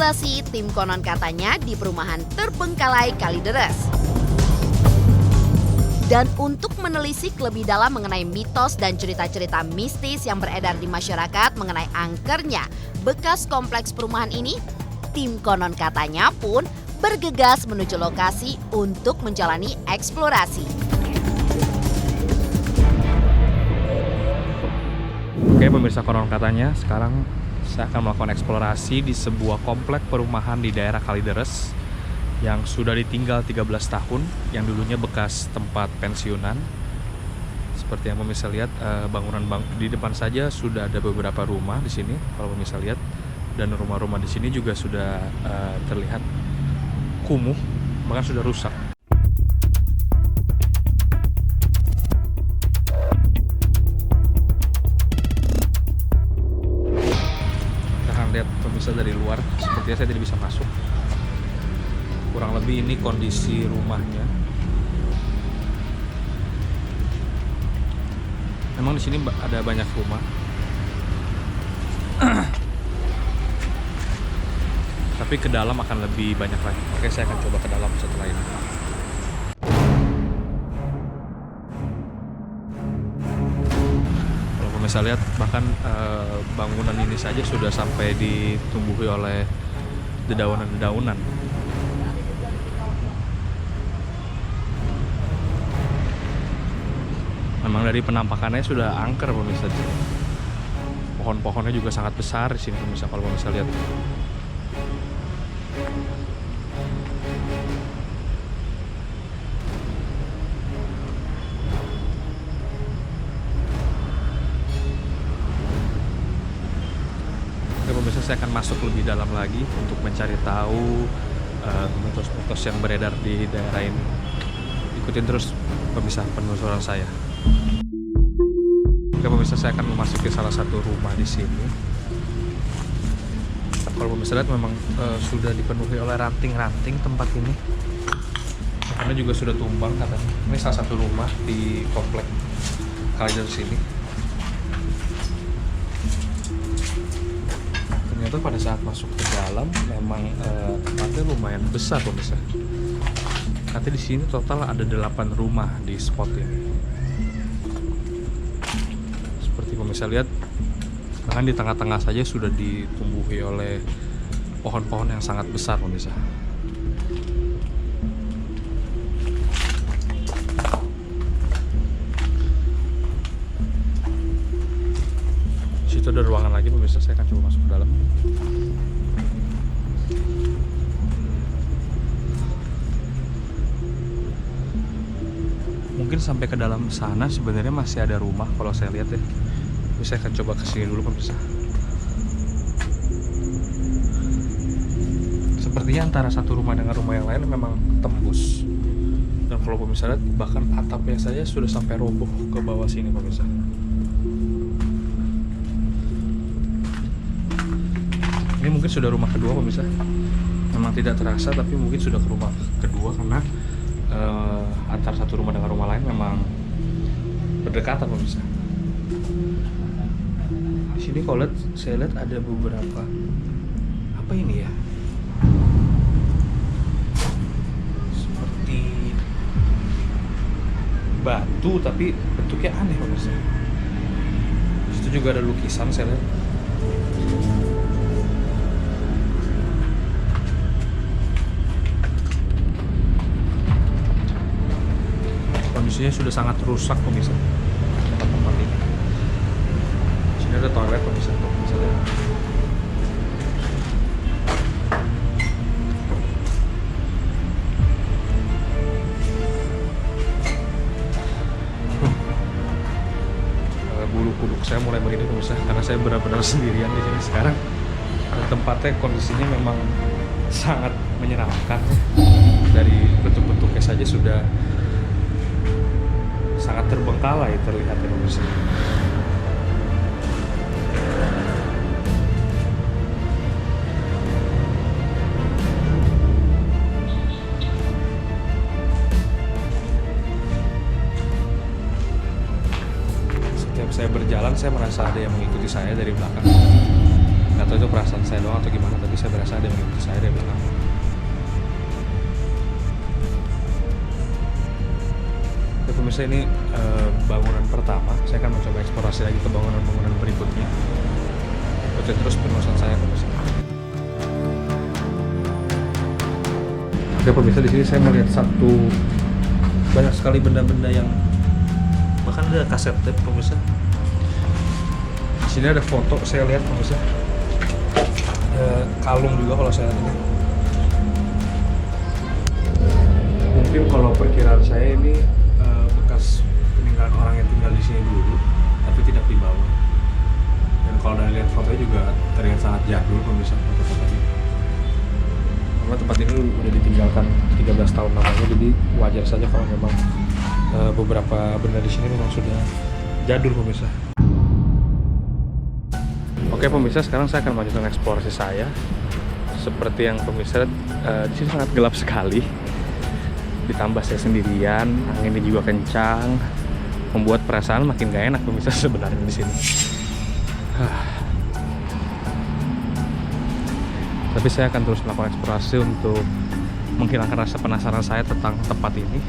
eksplorasi tim konon katanya di perumahan terbengkalai Kalideres. Dan untuk menelisik lebih dalam mengenai mitos dan cerita-cerita mistis yang beredar di masyarakat mengenai angkernya bekas kompleks perumahan ini, tim konon katanya pun bergegas menuju lokasi untuk menjalani eksplorasi. Oke pemirsa konon katanya, sekarang saya akan melakukan eksplorasi di sebuah komplek perumahan di daerah Kalideres yang sudah ditinggal 13 tahun, yang dulunya bekas tempat pensiunan. Seperti yang pemirsa lihat, bangunan di depan saja sudah ada beberapa rumah di sini kalau pemirsa lihat, dan rumah-rumah di sini juga sudah terlihat kumuh, bahkan sudah rusak. Kita akan lihat pemirsa dari luar, sepertinya saya tidak bisa masuk. Kurang lebih ini kondisi rumahnya. Memang di sini ada banyak rumah. Tapi ke dalam akan lebih banyak lagi. Oke, saya akan coba ke dalam setelah ini. Kalau pemirsa lihat, bahkan bangunan ini saja sudah sampai ditumbuhi oleh dedaunan-dedaunan. Memang dari penampakannya sudah angker pemirsa. Pohon-pohonnya juga sangat besar di sini pemirsa, kalau pemirsa lihat. Oke pemirsa, saya akan masuk lebih dalam lagi untuk mencari tahu mitos-mitos yang beredar di daerah ini. Ikutin terus pemirsa penelusuran saya. Oke pemirsa, saya akan memasuki salah satu rumah di sini. Kalau pemirsa lihat, memang sudah dipenuhi oleh ranting-ranting tempat ini. Karena juga sudah tumbang katanya. Ini salah satu rumah di komplek Kalideres ini. Ternyata pada saat masuk ke dalam memang tempatnya lumayan besar pemirsa. Nanti di sini total ada 8 rumah di spot ini. Seperti pemirsa lihat, bahkan di tengah-tengah saja sudah ditumbuhi oleh pohon-pohon yang sangat besar pemirsa. Di situ ada ruangan lagi pemirsa, saya akan coba masuk ke dalam. Mungkin sampai ke dalam sana sebenarnya masih ada rumah kalau saya lihat ya. Tapi saya akan coba ke sini dulu pemirsa. Sepertinya antara satu rumah dengan rumah yang lain memang tembus. Dan kalau pemirsa lihat, bahkan atapnya saja sudah sampai roboh ke bawah sini pemirsa. Ini mungkin sudah rumah kedua pemirsa. Memang tidak terasa, tapi mungkin sudah ke rumah kedua karena antara satu rumah dengan rumah lain memang berdekatan pemirsa. Di sini kalau saya lihat ada beberapa, apa ini ya? Seperti batu tapi bentuknya aneh pemirsa. Di situ juga ada lukisan saya lihat. Kondisinya sudah sangat rusak pemirsa tempat ini. Sini ada toilet pemirsa, misalnya. Bulu kuduk saya mulai merinding pemirsa, karena saya benar-benar sendirian di sini sekarang. Dan tempatnya kondisinya memang sangat menyeramkan. Dari bentuk-bentuknya saja sudah sangat terbengkalai terlihat ya pemirsa. Setiap saya berjalan, saya merasa ada yang mengikuti saya dari belakang. Nggak tahu itu perasaan saya doang atau gimana, tapi saya berasa ada yang ngikutin saya dari belakang. Oke pemirsa, ini bangunan pertama. Saya akan mencoba eksplorasi lagi ke bangunan-bangunan berikutnya. Ikuti terus penelusuran saya pemirsa. Oke pemirsa, di sini saya melihat banyak sekali benda-benda yang bahkan ada kaset tape pemirsa. Di sini ada foto saya lihat pemirsa. Kalung juga kalau saya lihat ini. Mungkin kalau perkiraan saya ini bekas peninggalan orang yang tinggal di sini dulu, tapi tidak dibawa. Dan kalau dari lihat fotonya juga terlihat sangat jadul pemirsa foto-foto ini. Karena tempat ini udah ditinggalkan 13 tahun lamanya, jadi wajar saja kalau memang beberapa benda di sini memang sudah jadul pemirsa. Oke pemirsa, sekarang saya akan melanjutkan eksplorasi saya. Seperti yang pemirsa lihat, di sini sangat gelap sekali. Ditambah saya sendirian, anginnya juga kencang, membuat perasaan makin gak enak pemirsa sebenarnya di sini. Tapi saya akan terus melakukan eksplorasi untuk menghilangkan rasa penasaran saya tentang tempat ini.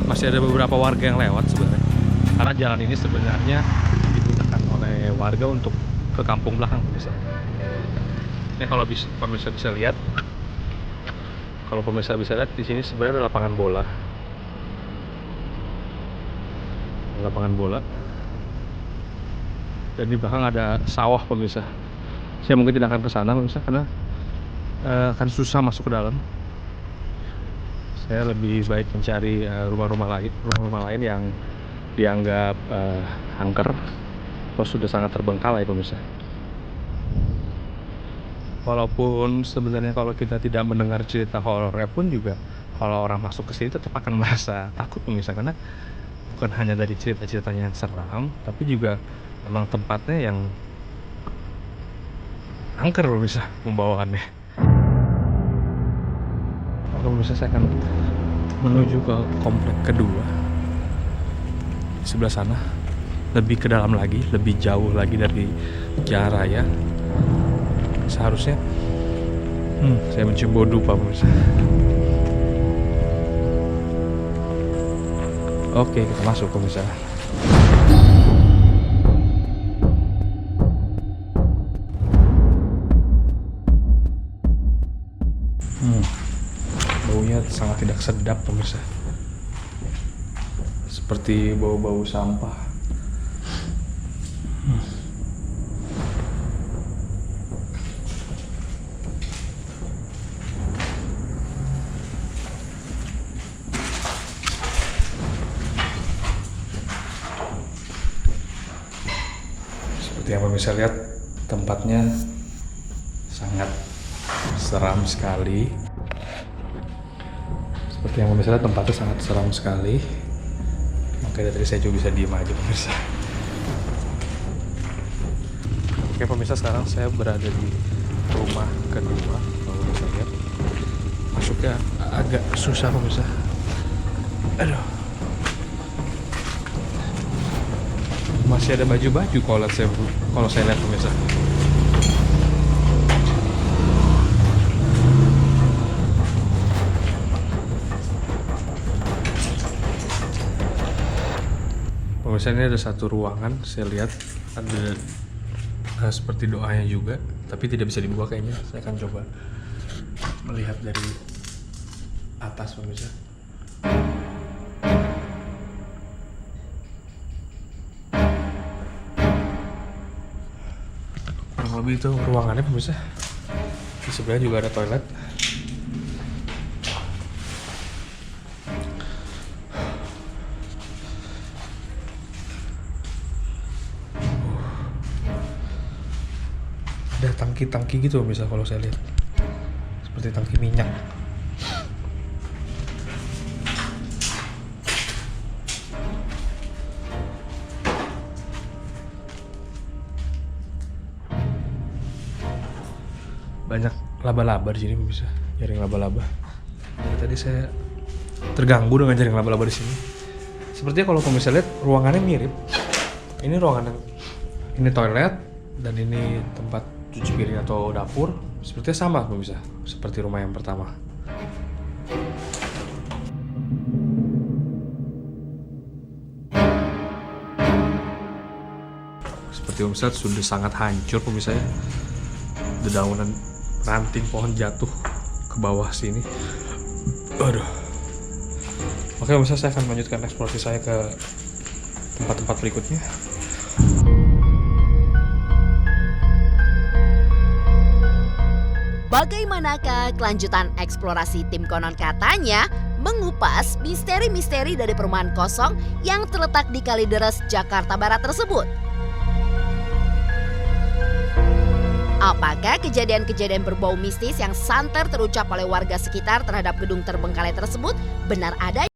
Masih ada beberapa warga yang lewat sebenarnya, karena jalan ini sebenarnya digunakan oleh warga untuk ke kampung belakang pemirsa. Ini kalau pemirsa bisa lihat, di sini sebenarnya ada lapangan bola. Dan di belakang ada sawah pemirsa. Saya mungkin tidak akan ke sana pemirsa karena akan susah masuk ke dalam. Saya lebih baik mencari rumah-rumah lain yang dianggap angker atau sudah sangat terbengkalai pemirsa. Walaupun sebenarnya kalau kita tidak mendengar cerita horornya pun juga, kalau orang masuk ke sini tetap akan merasa takut pemirsa, karena bukan hanya dari cerita-ceritanya yang seram, tapi juga memang tempatnya yang angker pemirsa pembawaannya. Oke pemirsa, saya akan menuju ke komplek kedua. Di sebelah sana, lebih ke dalam lagi, lebih jauh lagi dari jalan raya. Seharusnya saya mencium bau dupa pemirsa. Oke, kita masuk pemirsa. Baunya sangat tidak sedap pemirsa, seperti bau-bau sampah. Seperti yang pemirsa lihat, tempatnya sangat seram sekali. Makanya dari saya juga bisa diem aja pemirsa. Oke pemirsa, sekarang saya berada di rumah kedua. Kalau bisa lihat, masuknya agak susah pemirsa. Aduh, masih ada baju-baju kalau saya lihat pemirsa. Pemirsa, ini ada satu ruangan, saya lihat ada seperti doanya juga, tapi tidak bisa dibuka kayaknya. Saya akan coba melihat dari atas pemirsa. Kurang lebih itu ruangannya pemirsa. Di sebelah juga ada toilet. Ada tangki-tangki gitu pemirsa kalau saya lihat, seperti tangki minyak. Banyak laba-laba di sini pemirsa, jaring laba-laba. Tadi saya terganggu dengan jaring laba-laba di sini. Sepertinya kalau pemirsa lihat ruangannya mirip Ini ruangan yang ini toilet dan ini tempat cuci piring atau dapur. Sepertinya sama pemirsa, seperti rumah yang pertama. Seperti pemirsa sudah sangat hancur pemirsa ya. Dedaunan ranting pohon jatuh ke bawah sini. Aduh. Oke pemirsa, saya akan melanjutkan eksplorasi saya ke tempat-tempat berikutnya. Bagaimanakah kelanjutan eksplorasi tim konon katanya mengupas misteri-misteri dari perumahan kosong yang terletak di Kalideres, Jakarta Barat tersebut? Apakah kejadian-kejadian berbau mistis yang santer terucap oleh warga sekitar terhadap gedung terbengkalai tersebut benar adanya?